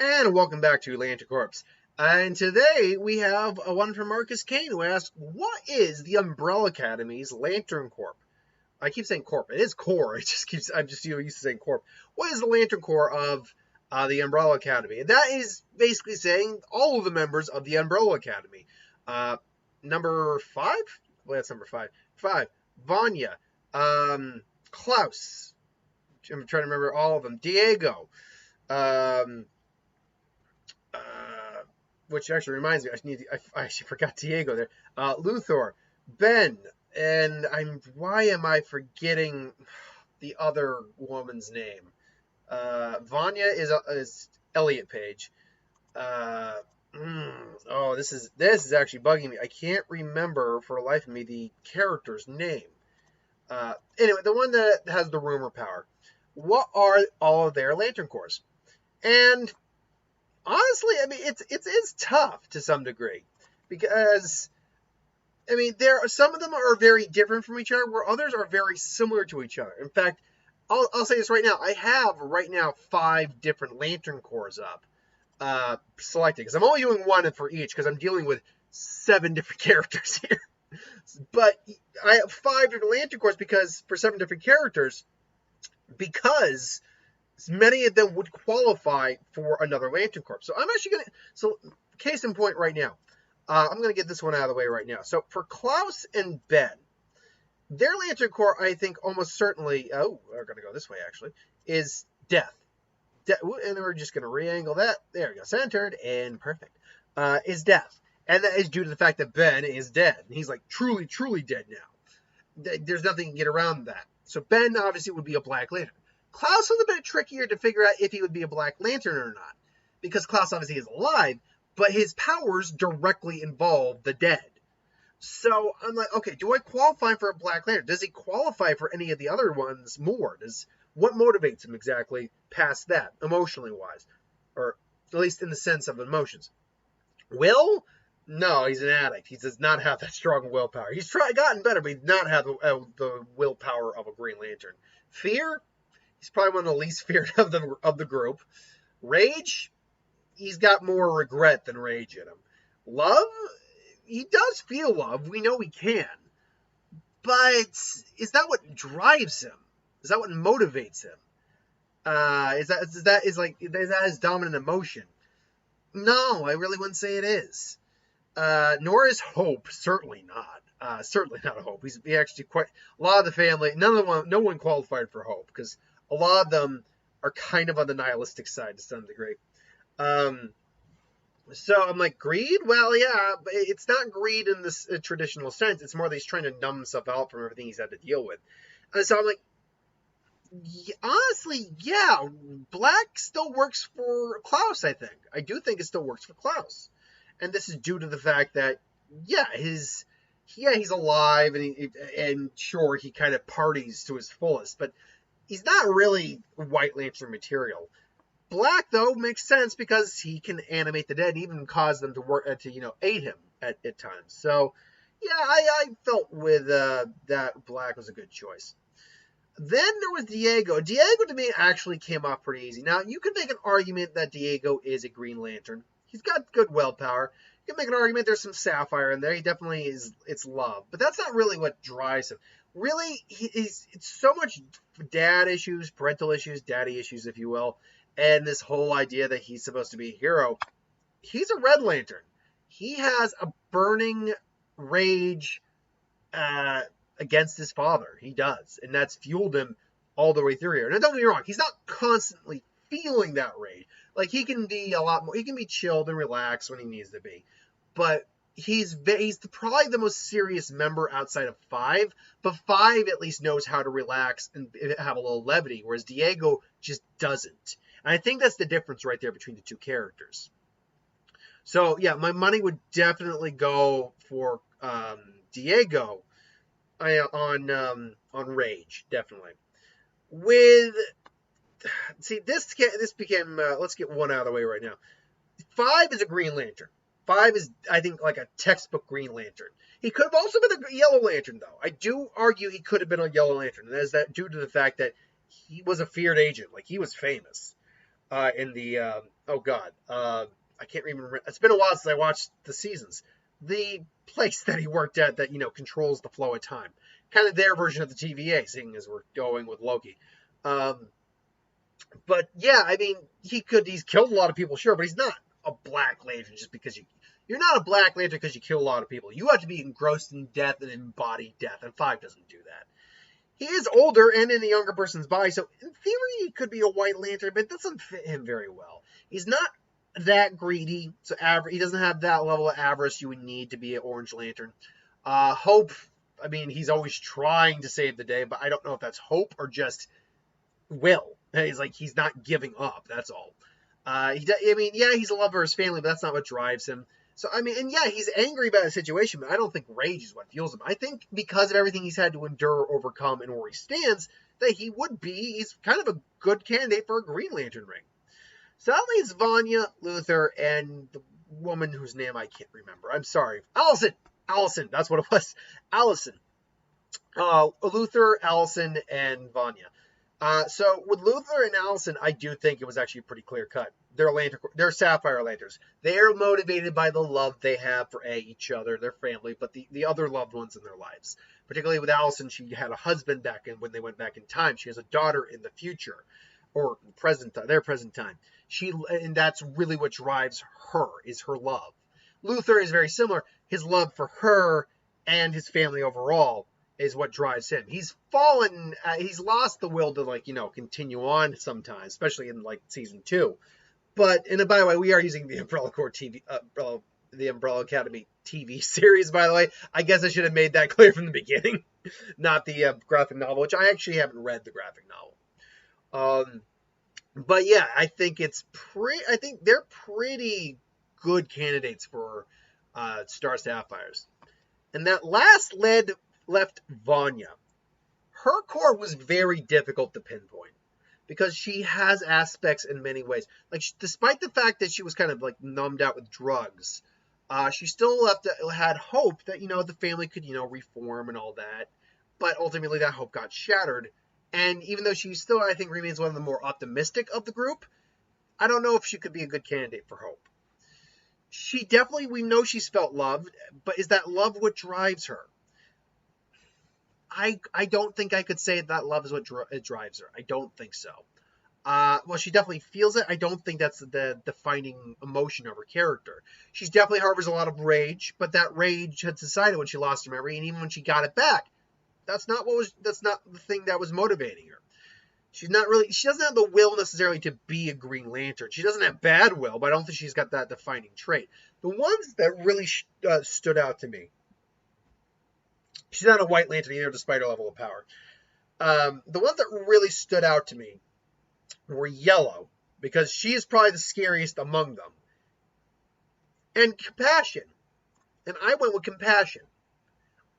And welcome back to Lantern Corp. And today we have a one from Marcus Kane who asks, what is the Umbrella Academy's Lantern Corp? I keep saying Corp. It is Core. I'm just used to saying Corp. What is the Lantern Corps of the Umbrella Academy? And that is basically saying all of the members of the Umbrella Academy. Number 5? Well, that's number 5. 5. Vanya. Klaus. I'm trying to remember all of them. Diego. Which actually reminds me, I actually forgot Diego there. Luthor, Ben, and why am I forgetting the other woman's name? Vanya is Elliot Page. This is actually bugging me. I can't remember for the life of me the character's name. Anyway, the one that has the rumor power. What are all of their Lantern Corps? And honestly, I mean, it's tough to some degree because, I mean, some of them are very different from each other, where others are very similar to each other. In fact, I'll say this right now. I have right now 5 different Lantern Corps up, selected, because I'm only doing one for each because I'm dealing with 7 different characters here. But I have 5 different Lantern Corps for 7 different characters, because many of them would qualify for another Lantern Corps. So I'm actually case in point right now, I'm going to get this one out of the way right now. So for Klaus and Ben, their Lantern Corps, I think almost certainly, we're going to go this way actually, is Death. And we're just going to re-angle that. There we go, centered and perfect. Is Death. And that is due to the fact that Ben is dead. He's like truly, truly dead now. There's nothing to get around that. So Ben obviously would be a Black Lantern. Klaus was a bit trickier to figure out if he would be a Black Lantern or not, because Klaus obviously is alive, but his powers directly involve the dead. So I'm like, okay, do I qualify for a Black Lantern? Does he qualify for any of the other ones more? What motivates him exactly past that, emotionally wise, or at least in the sense of emotions? Will? No, he's an addict. He does not have that strong willpower. He's gotten better, but he does not have the willpower of a Green Lantern. Fear? He's probably one of the least feared of the group. Rage? He's got more regret than rage in him. Love? He does feel love. We know he can. But is that what drives him? Is that what motivates him? Is that his dominant emotion? No, I really wouldn't say it is. Nor is hope. Certainly not. Certainly not a hope. He actually quite a lot of the family. No one qualified for hope, because a lot of them are kind of on the nihilistic side to some degree. So I'm like, greed? Well, yeah, but it's not greed in this traditional sense. It's more that he's trying to numb himself out from everything he's had to deal with. And so I'm like, honestly, yeah, Black still works for Klaus, I think. I do think it still works for Klaus. And this is due to the fact that, he's alive, and sure, he kind of parties to his fullest, but he's not really White Lantern material. Black, though, makes sense because he can animate the dead and even cause them to work aid him at times. So, yeah, I felt with that Black was a good choice. Then there was Diego. Diego, to me, actually came off pretty easy. Now, you could make an argument that Diego is a Green Lantern. He's got good willpower. You can make an argument there's some Sapphire in there. He definitely is. It's love. But that's not really what drives him. Really, it's so much dad issues, parental issues, daddy issues, if you will, and this whole idea that he's supposed to be a hero. He's a Red Lantern. He has a burning rage against his father. He does. And that's fueled him all the way through here. Now, don't get me wrong. He's not constantly feeling that rage. Like, he can be a lot more, he can be chilled and relaxed when he needs to be. But he's probably the most serious member outside of 5. But 5 at least knows how to relax and have a little levity, whereas Diego just doesn't. And I think that's the difference right there between the two characters. So, yeah, my money would definitely go for Diego on Rage, definitely. This became, let's get one out of the way right now. 5 is a Green Lantern. 5 is, I think, like a textbook Green Lantern. He could have also been a Yellow Lantern, though. I do argue he could have been a Yellow Lantern, and that is due to the fact that he was a feared agent. Like, he was famous. in the oh god, I can't remember. It's been a while since I watched the seasons. The place that he worked at that controls the flow of time, kind of their version of the TVA, seeing as we're going with Loki. Um, but yeah, I mean, he's killed a lot of people, sure, but he's not a Black Lantern just because you're not a Black Lantern because you kill a lot of people. You have to be engrossed in death and embody death, and Five doesn't do that. He is older and in a younger person's body, so in theory he could be a White Lantern, but it doesn't fit him very well. He's not that greedy, so he doesn't have that level of avarice you would need to be an Orange Lantern. Hope, I mean, he's always trying to save the day, but I don't know if that's hope or just will. He's not giving up. That's all. He's a lover of his family, but that's not what drives him. So, I mean, and yeah, he's angry about the situation, but I don't think rage is what fuels him. I think because of everything he's had to endure, overcome, and where he stands, that he's kind of a good candidate for a Green Lantern ring. So that leaves Vanya, Luther, and the woman whose name I can't remember. I'm sorry. Allison, that's what it was. Allison. Luther, Allison, and Vanya. So with Luther and Allison, I do think it was actually pretty clear cut. They're Sapphire Lanterns. They're motivated by the love they have for each other, their family, but the other loved ones in their lives. Particularly with Allison, she had a husband when they went back in time. She has a daughter in the future, or their present time. And that's really what drives her, is her love. Luther is very similar. His love for her and his family overall is what drives him. He's lost the will to continue on sometimes, especially in season 2. But, and by the way, we are using the Umbrella Corp the Umbrella Academy TV series, by the way. I guess I should have made that clear from the beginning, not the graphic novel, which I actually haven't read the graphic novel. But yeah, I think they're pretty good candidates for Star Sapphires. And that last left Vanya. Her core was very difficult to pinpoint because she has aspects in many ways. Despite the fact that she was kind of numbed out with drugs, she still had hope that the family could reform and all that. But ultimately, that hope got shattered. And even though she still, I think, remains one of the more optimistic of the group, I don't know if she could be a good candidate for hope. We know she's felt loved, but is that love what drives her? I don't think I could say that love is what drives her. I don't think so. Well, she definitely feels it. I don't think that's the defining emotion of her character. She definitely harbors a lot of rage, but that rage had subsided when she lost her memory, and even when she got it back, that's not the thing that was motivating her. She doesn't have the will necessarily to be a Green Lantern. She doesn't have bad will, but I don't think she's got that defining trait. The ones that really stood out to me, she's not a White Lantern either, despite her level of power. The ones that really stood out to me were Yellow, because she is probably the scariest among them. And Compassion. And I went with Compassion.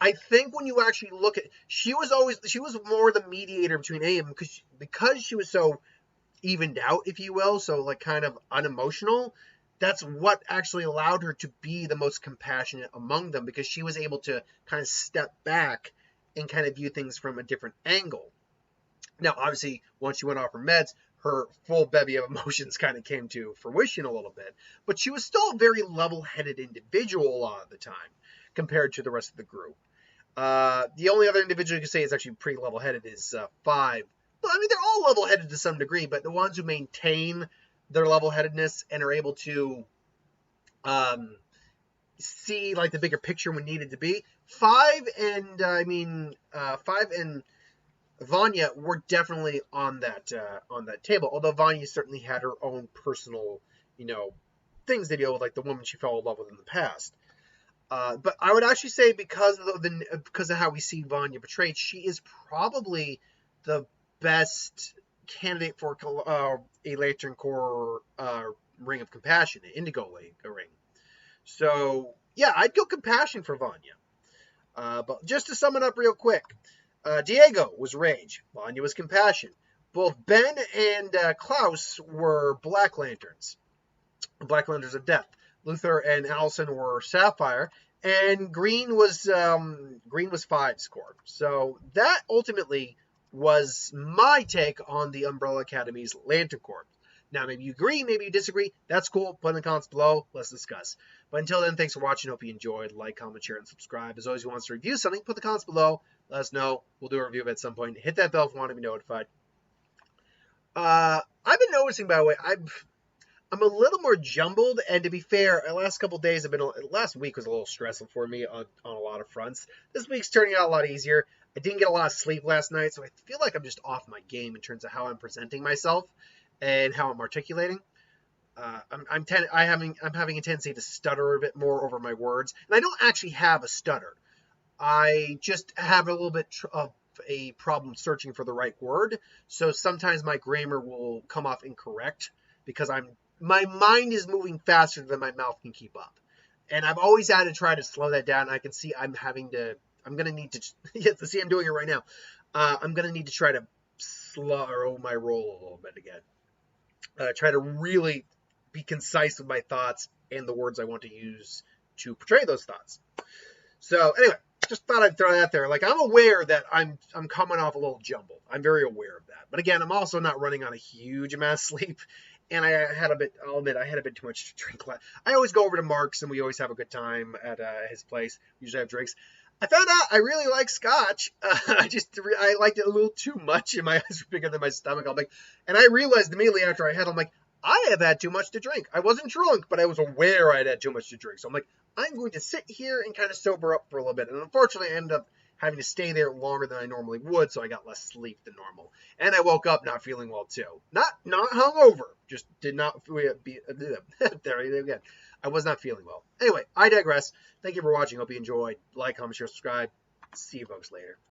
I think when you actually look at, she was more the mediator between AM because she was so evened out, if you will, so kind of unemotional. That's what actually allowed her to be the most compassionate among them, because she was able to kind of step back and kind of view things from a different angle. Now, obviously, once she went off her meds, her full bevy of emotions kind of came to fruition a little bit, but she was still a very level-headed individual a lot of the time compared to the rest of the group. The only other individual you can say is actually pretty level-headed is Five. Well, I mean, they're all level-headed to some degree, but the ones who maintain their level-headedness and are able to see the bigger picture when needed to be. Five and Vanya were definitely on that table. Although Vanya certainly had her own personal, things to deal with, the woman she fell in love with in the past. But I would actually say because of how we see Vanya portrayed, she is probably the best candidate for a Lantern Corps Ring of Compassion, an Indigo ring. So yeah, I'd go Compassion for Vanya. But just to sum it up real quick, Diego was Rage, Vanya was Compassion. Both Ben and Klaus were Black Lanterns of Death. Luther and Allison were Sapphire, and Green was Five's Corp. So that ultimately was my take on the Umbrella Academy's Lantern Corps. Now, maybe you agree, maybe you disagree. That's cool. Put in the comments below. Let's discuss. But until then, thanks for watching. Hope you enjoyed. Like, comment, share, and subscribe. As always, if you want us to review something, put the comments below. Let us know. We'll do a review of it at some point. Hit that bell if you want to be notified. I've been noticing, by the way, I'm a little more jumbled, and to be fair, the last couple days last week was a little stressful for me on a lot of fronts. This week's turning out a lot easier. I didn't get a lot of sleep last night, so I feel like I'm just off my game in terms of how I'm presenting myself and how I'm articulating. I'm having a tendency to stutter a bit more over my words, and I don't actually have a stutter. I just have a little bit of a problem searching for the right word, so sometimes my grammar will come off incorrect because my mind is moving faster than my mouth can keep up, and I've always had to try to slow that down. I can see I'm going to need to. Yeah, see, I'm doing it right now. I'm going to need to try to slow my roll a little bit again. Try to really be concise with my thoughts and the words I want to use to portray those thoughts. So anyway, just thought I'd throw that out there. Like, I'm aware that I'm coming off a little jumbled. I'm very aware of that. But again, I'm also not running on a huge amount of sleep. And I'll admit, I had a bit too much to drink. I always go over to Mark's, and we always have a good time at his place. We usually have drinks. I found out I really like scotch. I liked it a little too much, and my eyes were bigger than my stomach. And I realized immediately after I had, I'm like, I have had too much to drink. I wasn't drunk, but I was aware I'd had too much to drink. So I'm like, I'm going to sit here and kind of sober up for a little bit. And unfortunately, I ended up having to stay there longer than I normally would, so I got less sleep than normal. And I woke up not feeling well too. Not hungover, just did not be there again. I was not feeling well. Anyway, I digress. Thank you for watching. Hope you enjoyed. Like, comment, share, subscribe. See you folks later.